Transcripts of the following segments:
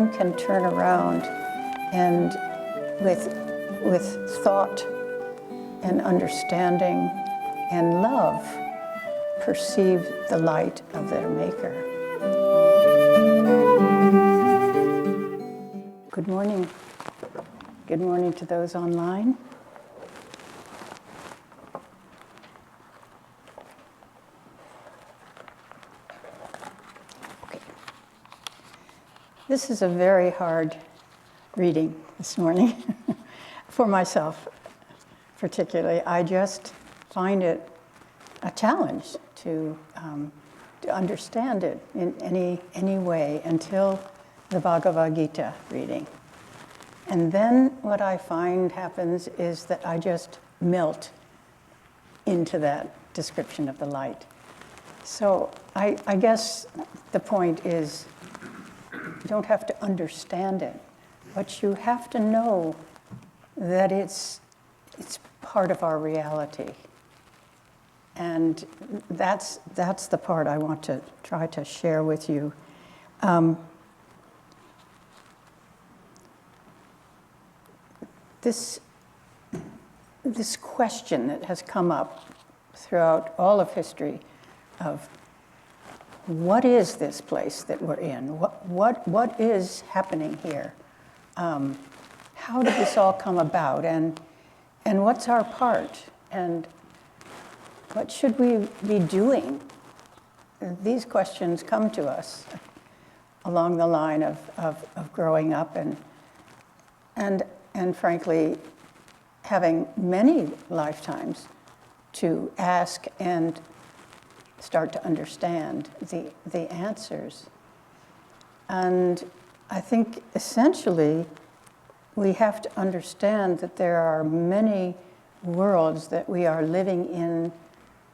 then can turn around and with thought and understanding and love perceive the light of their maker. Good morning. Good morning to those online. Okay. This is a very hard reading this morning for myself particularly. I just find it a challenge to understand it in any way until the Bhagavad Gita reading. And then what I find happens is that I just melt into that description of the light. So I guess the point is, you don't have to understand it, but you have to know that it's part of our reality. And that's the part I want to try to share with you. This question that has come up throughout all of history of what is this place that we're in? What is happening here? How did this all come about? And what's our part? And what should we be doing? These questions come to us along the line of growing up and frankly, having many lifetimes to ask and start to understand the answers. And I think essentially we have to understand that there are many worlds that we are living in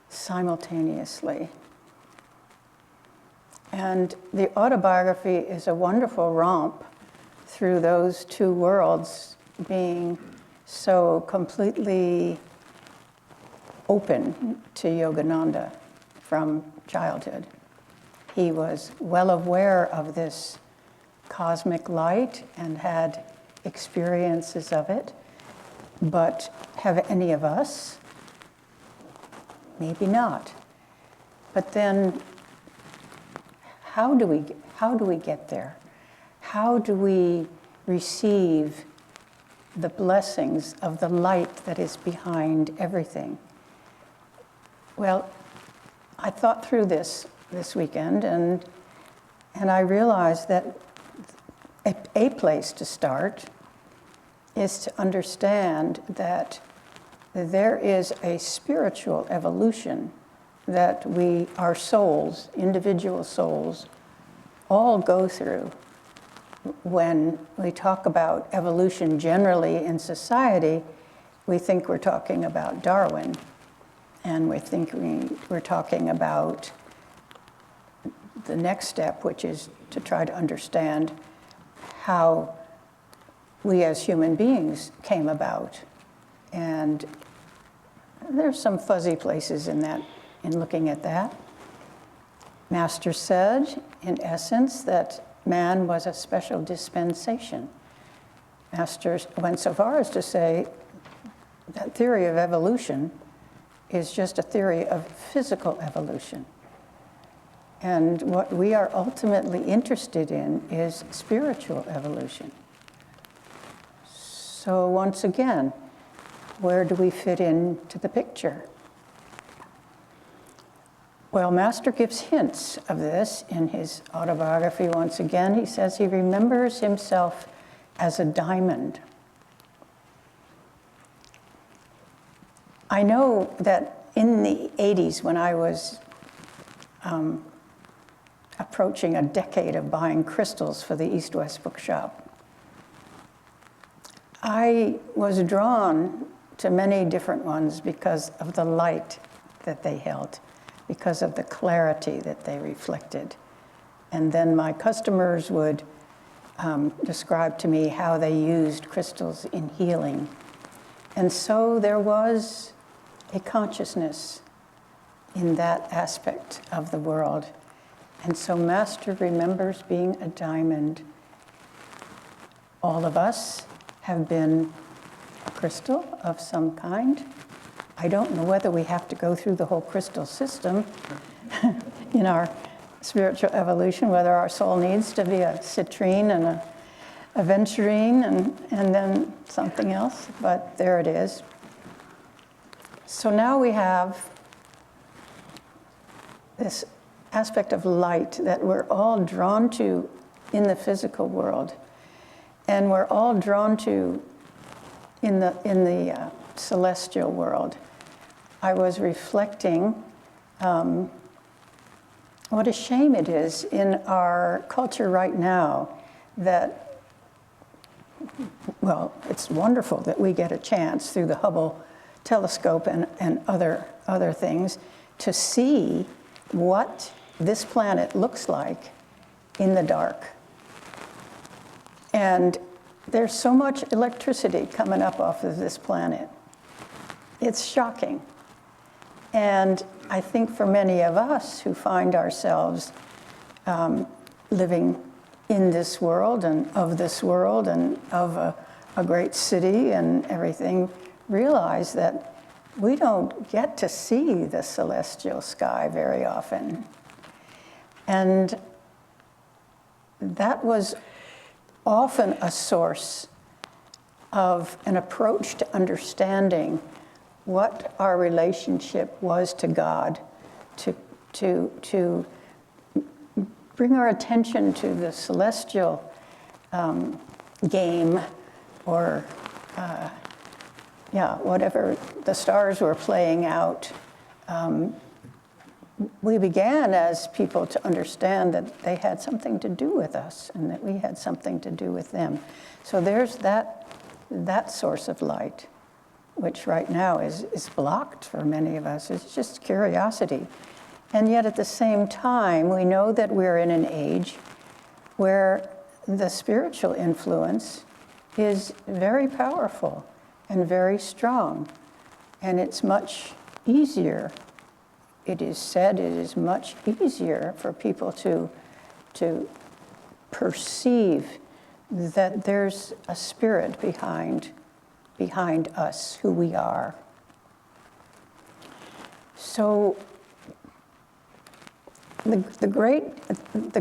simultaneously. And the autobiography is a wonderful romp through those two worlds being so completely open to Yogananda from childhood. He was well aware of this cosmic light and had experiences of it, but have any of us? Maybe not. But then how do we get there? How do we receive the blessings of the light that is behind everything? Well, I thought through this weekend, and I realized that a place to start is to understand that there is a spiritual evolution that our souls, individual souls, all go through. When we talk about evolution generally in society, we think we're talking about Darwin, and we're talking about the next step, which is to try to understand how we as human beings came about. And there's some fuzzy places in looking at that. Master said, in essence, that man was a special dispensation. Master went so far as to say that theory of evolution is just a theory of physical evolution. And what we are ultimately interested in is spiritual evolution. So once again, where do we fit into the picture? Well, Master gives hints of this in his autobiography once again. He says he remembers himself as a diamond. I know that in the 80s, when I was approaching a decade of buying crystals for the East-West Bookshop, I was drawn to many different ones because of the light that they held, because of the clarity that they reflected. And then my customers would describe to me how they used crystals in healing. And so there was a consciousness in that aspect of the world. And so Master remembers being a diamond all of us have been a crystal of some kind. I don't know whether we have to go through the whole crystal system in our spiritual evolution, whether our soul needs to be a citrine and a aventurine and then something else, but there it is. So now we have this aspect of light that we're all drawn to in the physical world, and we're all drawn to in the celestial world. I was reflecting what a shame it is in our culture right now that, well, it's wonderful that we get a chance through the Hubble telescope and other things to see what this planet looks like in the dark. And there's so much electricity coming up off of this planet. It's shocking. And I think for many of us who find ourselves living in this world and of a great city and everything, realize that we don't get to see the celestial sky very often. And that was often a source of an approach to understanding what our relationship was to God, to bring our attention to the celestial game, or whatever the stars were playing out. We began as people to understand that they had something to do with us and that we had something to do with them. So there's that source of light, which right now is blocked for many of us. It's just curiosity. And yet at the same time, we know that we're in an age where the spiritual influence is very powerful and very strong. And it's much easier, it is said, it is much easier for people to perceive that there's a spirit behind us, who we are. So the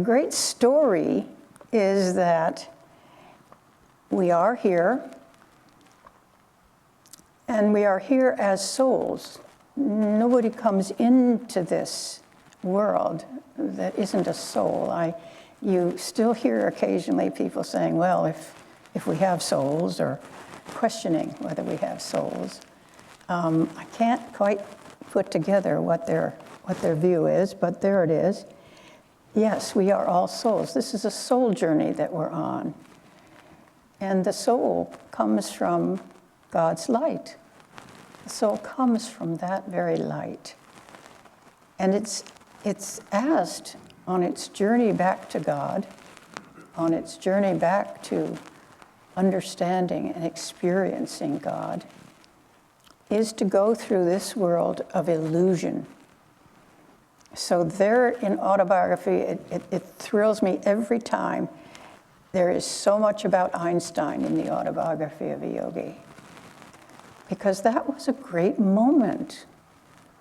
great story is that we are here, and we are here as souls. Nobody comes into this world that isn't a soul. You still hear occasionally people saying, well, if we have souls, or questioning whether we have souls. I can't quite put together what their view is, but there it is. Yes, we are all souls. This is a soul journey that we're on. And the soul comes from God's light. The soul comes from that very light. And it's asked on its journey back to God, on its journey back to understanding and experiencing God, is to go through this world of illusion. So there in autobiography, it thrills me every time. There is so much about Einstein in the autobiography of a yogi, because that was a great moment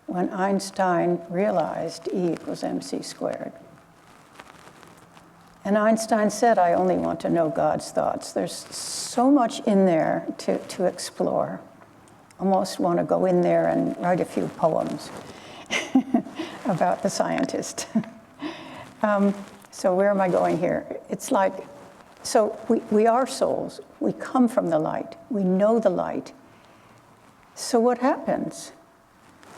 when Einstein realized E equals mc squared. And Einstein said, I only want to know God's thoughts. There's so much in there to explore. Almost want to go in there and write a few poems about the scientist. So where am I going here? It's like, so we are souls. We come from the light. We know the light. So what happens?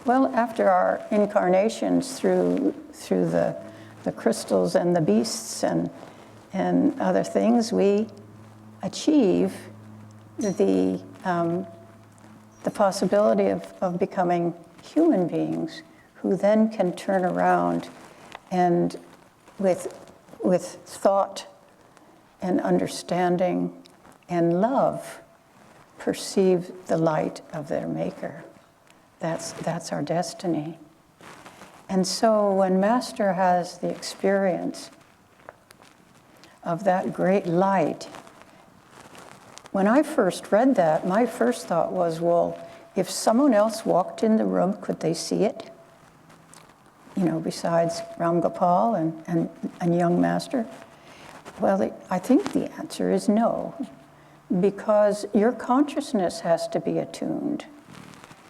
Well, after our incarnations through the crystals and the beasts and other things, we achieve the possibility of becoming human beings who then can turn around and with thought and understanding and love perceive the light of their maker. That's our destiny. And so when Master has the experience of that great light, when I first read that, my first thought was, well, if someone else walked in the room, could they see it? You know, besides Ram Gopal and young master? Well, I think the answer is no, because your consciousness has to be attuned.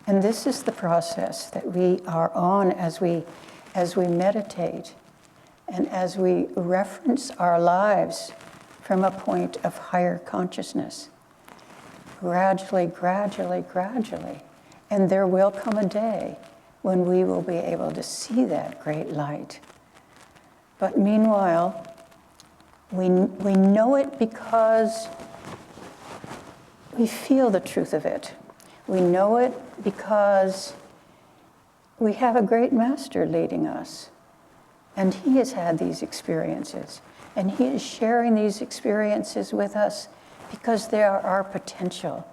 And this is the process that we are on as we meditate and as we reference our lives from a point of higher consciousness. Gradually, gradually, gradually. And there will come a day when we will be able to see that great light. But meanwhile, we know it because we feel the truth of it. We know it because we have a great master leading us. And he has had these experiences. And he is sharing these experiences with us because they are our potential.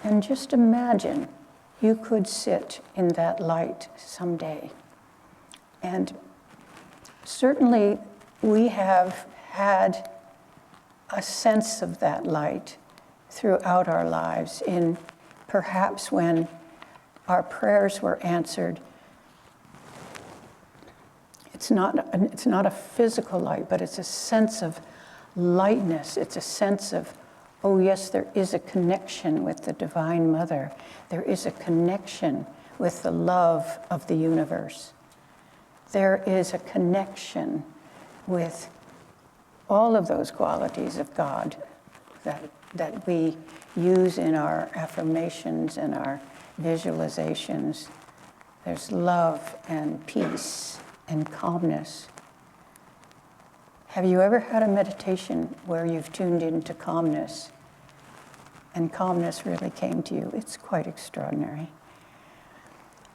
And just imagine you could sit in that light someday. And certainly we have had a sense of that light throughout our lives, in perhaps when our prayers were answered. It's not a physical light, but it's a sense of lightness. It's a sense of, oh yes, there is a connection with the Divine Mother. There is a connection with the love of the universe. There is a connection with all of those qualities of God that we use in our affirmations and our visualizations. There's love and peace and calmness. Have you ever had a meditation where you've tuned into calmness and calmness really came to you? It's quite extraordinary.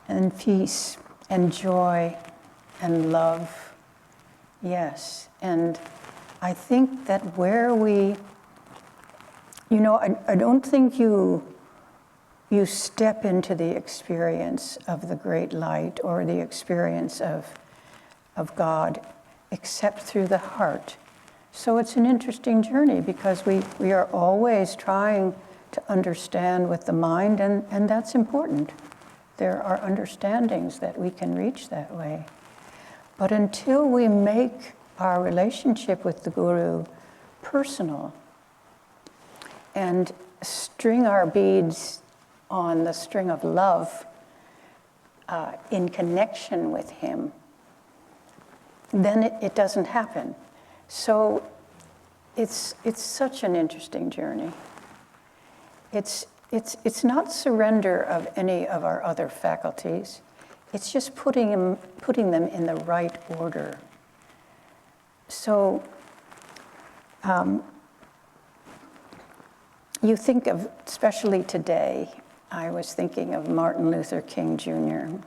And peace and joy and love, yes. And I think that where we, you know, I don't think you step into the experience of the great light or the experience of God except through the heart. So it's an interesting journey because we are always trying to understand with the mind, and that's important. There are understandings that we can reach that way. But until we make our relationship with the Guru personal and string our beads on the string of love in connection with him, then it doesn't happen. So it's such an interesting journey. It's not surrender of any of our other faculties. It's just putting them in the right order. So you think of, especially today, I was thinking of Martin Luther King Jr.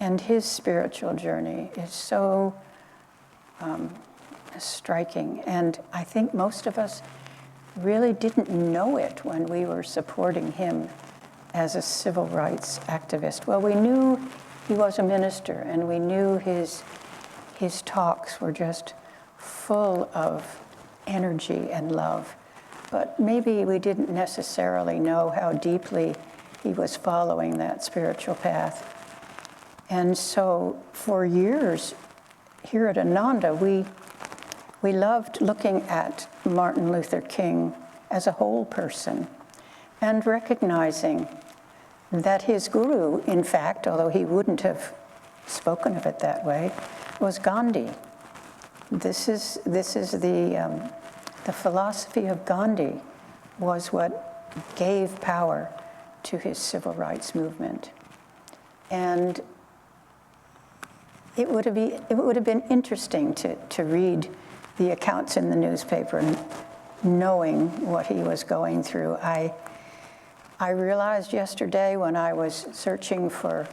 And his spiritual journey is so striking. And I think most of us really didn't know it when we were supporting him as a civil rights activist. Well, we knew he was a minister, and we knew his talks were just full of energy and love. But maybe we didn't necessarily know how deeply he was following that spiritual path. And so for years here at Ananda, we loved looking at Martin Luther King as a whole person and recognizing that his guru, in fact, although he wouldn't have spoken of it that way, was Gandhi. This is the philosophy of Gandhi was what gave power to his civil rights movement. And it would have been interesting to read the accounts in the newspaper, and knowing what he was going through. I realized yesterday when I was searching for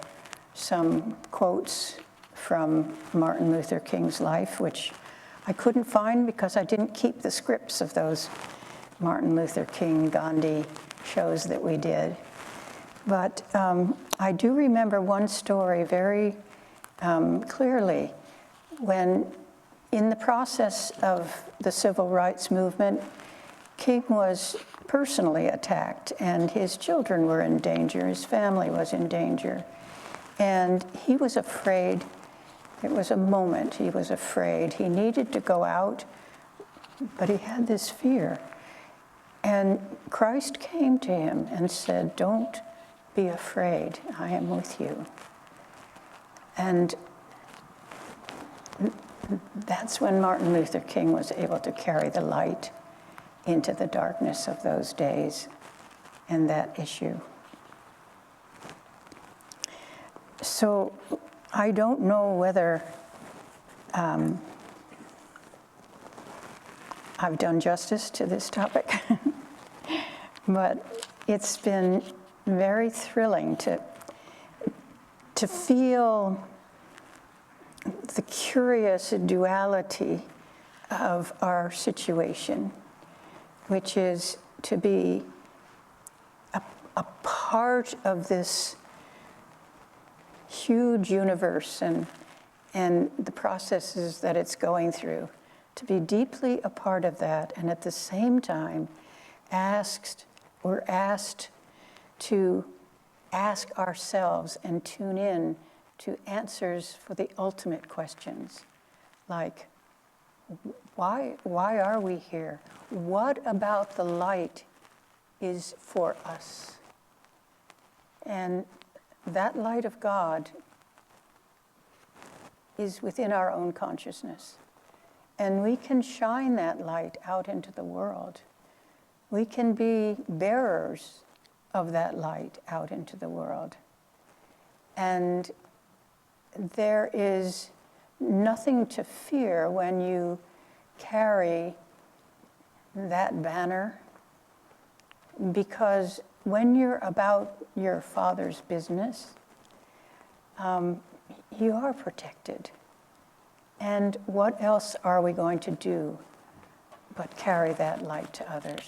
some quotes from Martin Luther King's life, which I couldn't find because I didn't keep the scripts of those Martin Luther King, Gandhi shows that we did. But I do remember one story very clearly when, in the process of the civil rights movement, king was personally attacked, and his children were in danger, his family was in danger, and he was afraid. It was a moment he was afraid. He needed to go out, but he had this fear. And Christ came to him and said, "Don't be afraid, I am with you." And that's when Martin Luther King was able to carry the light into the darkness of those days and that issue. So I don't know whether I've done justice to this topic, but it's been very thrilling to feel the curious duality of our situation, which is to be a part of this huge universe and the processes that it's going through, to be deeply a part of that, and at the same time we're asked to ask ourselves and tune in to answers for the ultimate questions, like, why are we here? What about the light is for us? And that light of God is within our own consciousness. And we can shine that light out into the world. We can be bearers of that light out into the world. And there is nothing to fear when you carry that banner, because when you're about your Father's business, you are protected. And what else are we going to do but carry that light to others?